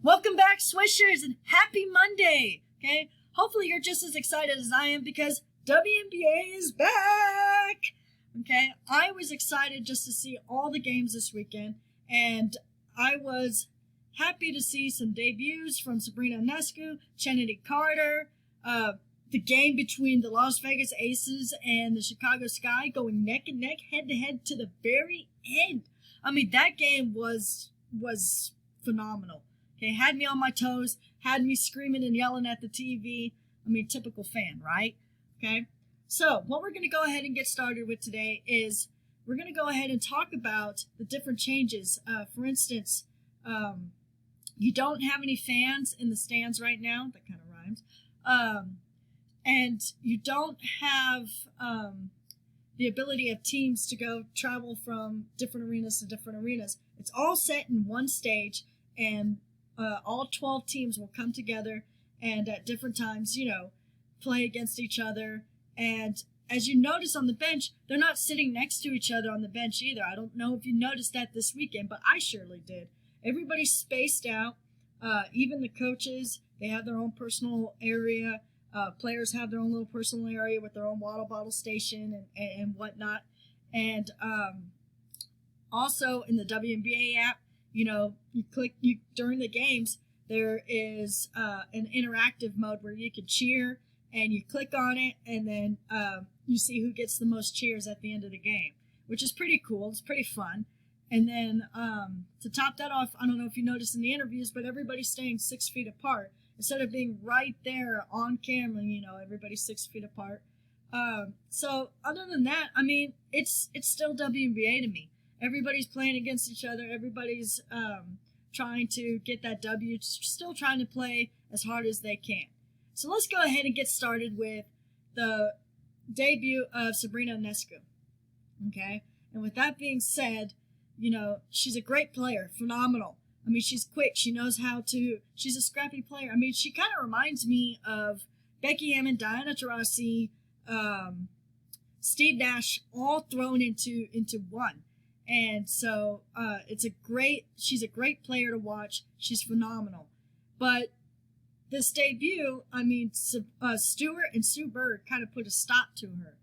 Welcome back, Swishers, and happy Monday, okay? Hopefully you're just as excited as I am because WNBA is back, okay? I was excited just to see all the games this weekend, and I was happy to see some debuts from Sabrina Ionescu, Kennedy Carter, the game between the Las Vegas Aces and the Chicago Sky going neck and neck, head-to-head to the very end. I mean, that game was phenomenal. Okay, had me on my toes, had me screaming and yelling at the TV. I mean, typical fan, right? Okay, so what we're going to go ahead and get started with today is we're going to go ahead and talk about the different changes. For instance, you don't have any fans in the stands right now. That kind of rhymes. And you don't have the ability of teams to travel from different arenas to different arenas. It's all set in one stage, and all 12 teams will come together and at different times, play against each other. And as you notice on the bench, they're not sitting next to each other on the bench either. I don't know if you noticed that this weekend, but I surely did. Everybody's spaced out. Even the coaches, they have their own personal area. Players have their own little personal area with their own water bottle station and whatnot. And also in the WNBA app, you click during the games, there is an interactive mode where you can cheer, and you click on it, and then you see who gets the most cheers at the end of the game, which is pretty cool. It's pretty fun. And then to top that off, I don't know if you noticed in the interviews, but everybody's staying 6 feet apart. Instead of being right there on camera, everybody's 6 feet apart. So other than that, I mean, it's still WNBA to me. Everybody's playing against each other. Everybody's trying to get that W, still trying to play as hard as they can. So let's go ahead and get started with the debut of Sabrina Ionescu. Okay? And with that being said, she's a great player, phenomenal. I mean, she's quick. She knows she's a scrappy player. I mean, she kind of reminds me of Becky Hammond, Diana Taurasi, Steve Nash, all thrown into one. And so she's a great player to watch. She's phenomenal. But this debut, I mean, Stewart and Sue Bird kind of put a stop to her.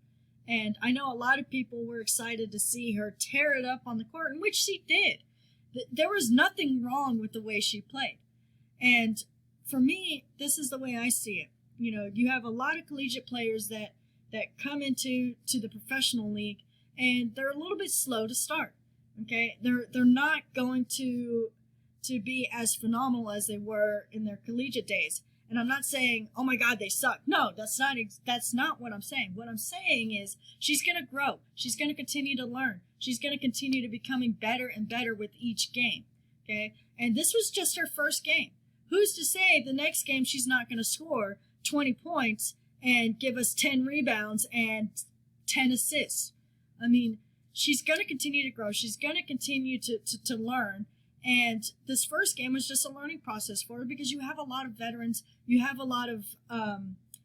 And I know a lot of people were excited to see her tear it up on the court, and which she did. There was nothing wrong with the way she played. And for me, this is the way I see it. You have a lot of collegiate players that come into the professional league, and they're a little bit slow to start. Okay, they're not going to be as phenomenal as they were in their collegiate days. And I'm not saying, oh my God, they suck. No, that's not what I'm saying. What I'm saying is she's going to grow. She's going to continue to learn. She's going to continue to becoming better and better with each game. Okay, and this was just her first game. Who's to say the next game she's not going to score 20 points and give us 10 rebounds and 10 assists? I mean, she's going to continue to grow. She's going to continue to learn. And this first game was just a learning process for her because you have a lot of veterans. You have a lot of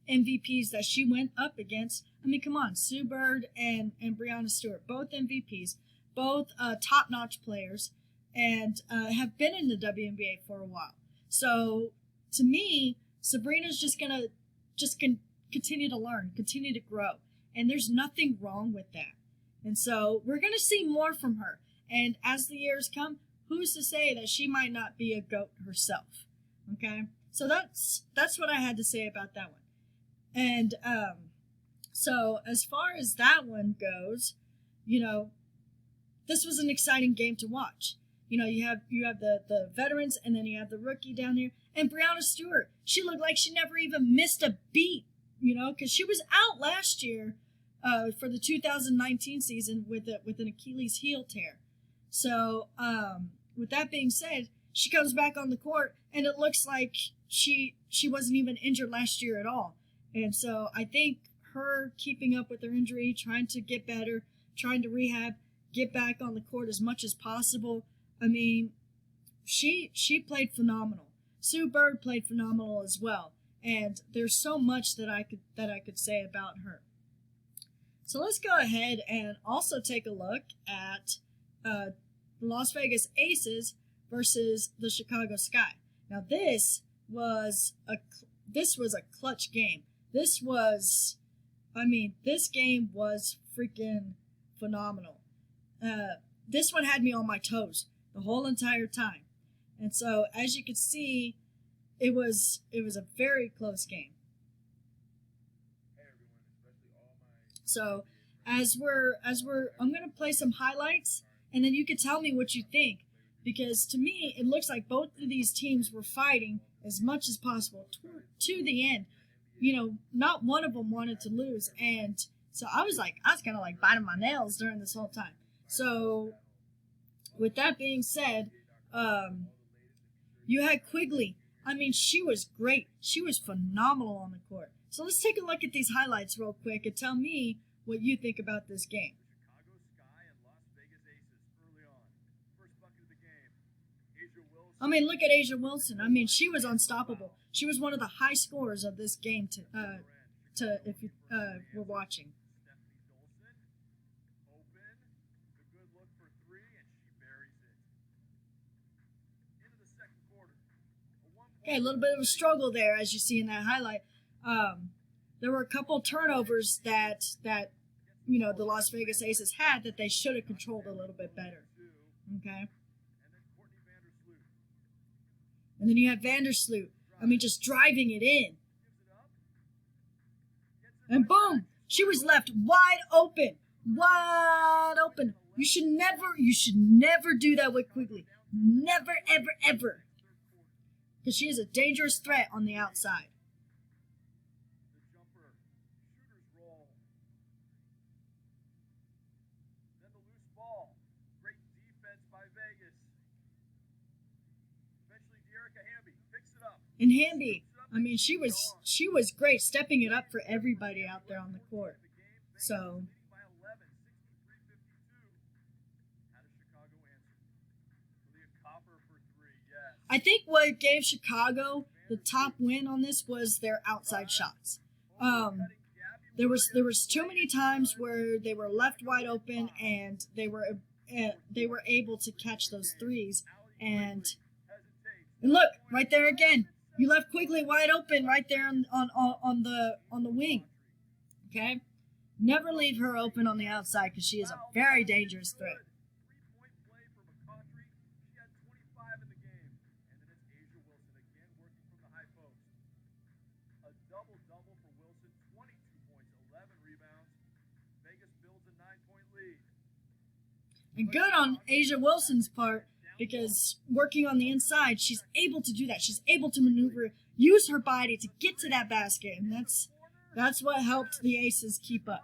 MVPs that she went up against. I mean, come on, Sue Bird and Breanna Stewart, both MVPs, both top-notch players, and have been in the WNBA for a while. So to me, Sabrina's just going to continue to learn, continue to grow. And there's nothing wrong with that. And so we're going to see more from her. And as the years come, who's to say that she might not be a GOAT herself? Okay? So that's what I had to say about that one. And so as far as that one goes, this was an exciting game to watch. You have the veterans, and then you have the rookie down here. And Breanna Stewart, she looked like she never even missed a beat, because she was out last year for the 2019 season with an Achilles heel tear. So with that being said, she comes back on the court, and it looks like she wasn't even injured last year at all. And so I think her keeping up with her injury, trying to get better, trying to rehab, get back on the court as much as possible. I mean, she played phenomenal. Sue Bird played phenomenal as well. And there's so much that I could say about her. So let's go ahead and also take a look at the Las Vegas Aces versus the Chicago Sky. Now this was a clutch game. This game was freaking phenomenal. This one had me on my toes the whole entire time. And so, as you can see, it was a very close game. So, I'm going to play some highlights, and then you can tell me what you think, because to me, it looks like both of these teams were fighting as much as possible to the end. You know, not one of them wanted to lose, and so I was kind of like biting my nails during this whole time. So, with that being said, you had Quigley. I mean, she was great. She was phenomenal on the court. So let's take a look at these highlights real quick and tell me what you think about this game. I mean, look at Asia Wilson. I mean, she was unstoppable. She was one of the high scorers of this game. If you were watching. Okay, a little bit of a struggle there, as you see in that highlight. There were a couple turnovers that the Las Vegas Aces had that they should have controlled a little bit better. Okay. And then you have Vandersloot. I mean, just driving it in. And boom! She was left wide open. Wide open. You should never do that with Quigley. Never, ever, ever. Because she is a dangerous threat on the outside. And Hamby, I mean, she was great, stepping it up for everybody out there on the court. So, I think what gave Chicago the top win on this was their outside shots. There was too many times where they were left wide open and they were able to catch those threes. And look, right there again. You left Quigley wide open right there on the wing. Okay? Never leave her open on the outside because she is a very dangerous threat. And good on Asia Wilson's part, because working on the inside, she's able to do that. She's able to maneuver, use her body to get to that basket, and that's what helped the Aces keep up.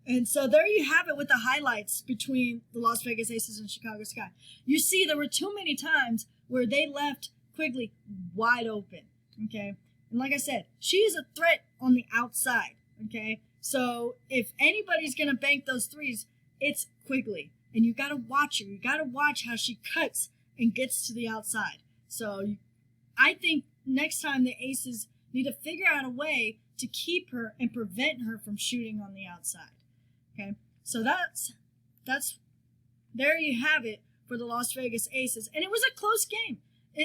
And so there you have it with the highlights between the Las Vegas Aces and Chicago Sky. You see, there were too many times where they left Quigley wide open, okay? And like I said, she is a threat on the outside, okay? So if anybody's going to bank those threes, it's Quigley. And you got to watch her. You got to watch how she cuts and gets to the outside. So I think next time the Aces need to figure out a way to keep her and prevent her from shooting on the outside. Okay, so that's there you have it for the Las Vegas Aces, and it was a close game.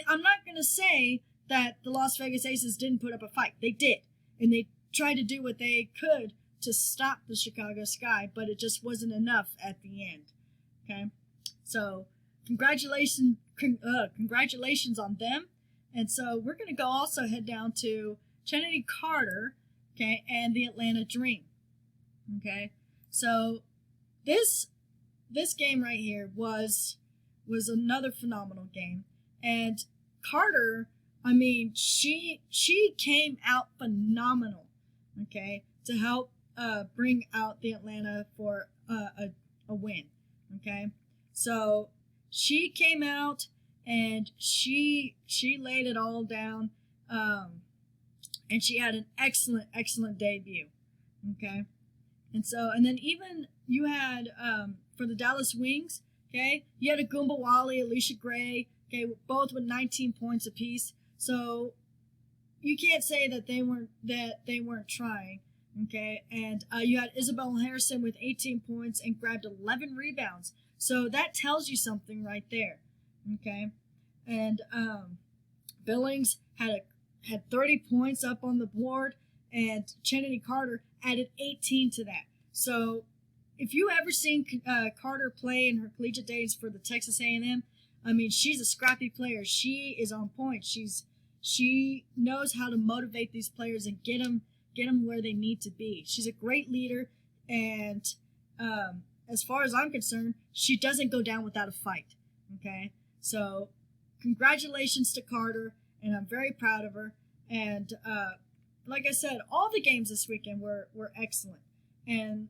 I'm not going to say that the Las Vegas Aces didn't put up a fight. They did, and they tried to do what they could to stop the Chicago Sky, but it just wasn't enough at the end. Okay, so congratulations on them. And so we're going to go also head down to Kennedy Carter, okay, and the Atlanta Dream. Okay. So this game right here was another phenomenal game. And Carter, I mean, she came out phenomenal, okay, to help bring out the Atlanta for a win, okay. So she came out and she laid it all down, and she had an excellent debut, okay. And then even you had, for the Dallas Wings, okay, you had a Goomba Wally, Alicia Gray, Okay, both with 19 points apiece. So you can't say that they weren't trying. Okay, and you had Isabel Harrison with 18 points and grabbed 11 rebounds. So that tells you something right there. Okay, and Billings had 30 points up on the board, and Trinity Carter added 18 to that. So if you ever seen Carter play in her collegiate days for the Texas A&M, I mean, she's a scrappy player. She is on point. She knows how to motivate these players and get them where they need to be. She's a great leader, and as far as I'm concerned, she doesn't go down without a fight. Okay, so congratulations to Carter, and I'm very proud of her. And like I said, all the games this weekend were excellent, and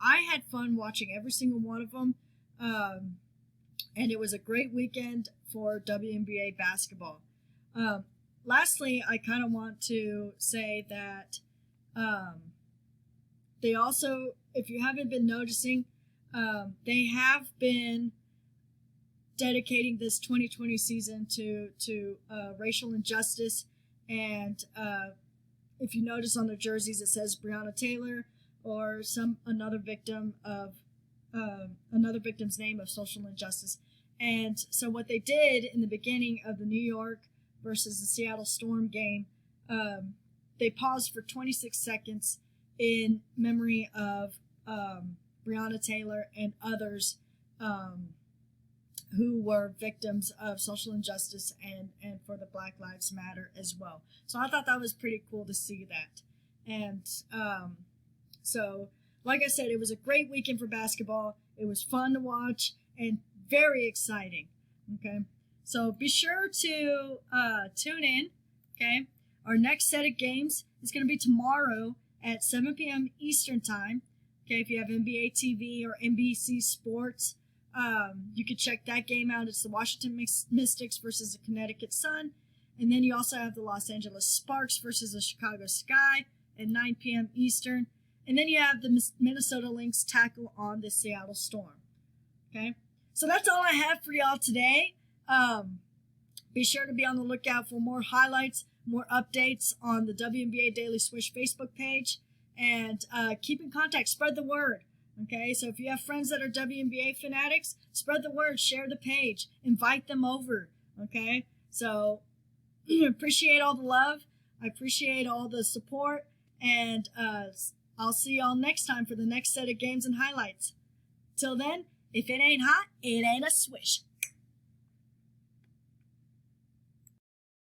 I had fun watching every single one of them. And it was a great weekend for WNBA basketball. Lastly, I kind of want to say that they also, if you haven't been noticing, they have been dedicating this 2020 season to racial injustice. And if you notice on their jerseys, it says Breonna Taylor or another victim's name of social injustice. And so what they did in the beginning of the New York versus the Seattle Storm game, they paused for 26 seconds in memory of Breonna Taylor and others who were victims of social injustice and for the Black Lives Matter as well. So I thought that was pretty cool to see that. And so, like I said, it was a great weekend for basketball. It was fun to watch and very exciting. Okay, so be sure to tune in. Okay, our next set of games is going to be tomorrow at 7 p.m. Eastern Time. Okay, if you have NBA TV or NBC Sports, you can check that game out. It's the Washington Mystics versus the Connecticut Sun. And then you also have the Los Angeles Sparks versus the Chicago Sky at 9 p.m. Eastern. And then you have the Minnesota Lynx tackle on the Seattle Storm. Okay, so that's all I have for y'all today. Be sure to be on the lookout for more highlights, more updates on the WNBA Daily Swish Facebook page. And keep in contact, spread the word. Okay, so if you have friends that are WNBA fanatics, spread the word, share the page, invite them over. Okay, so appreciate all the love. I appreciate all the support. And I'll see y'all next time for the next set of games and highlights. Till then, if it ain't hot, it ain't a swish.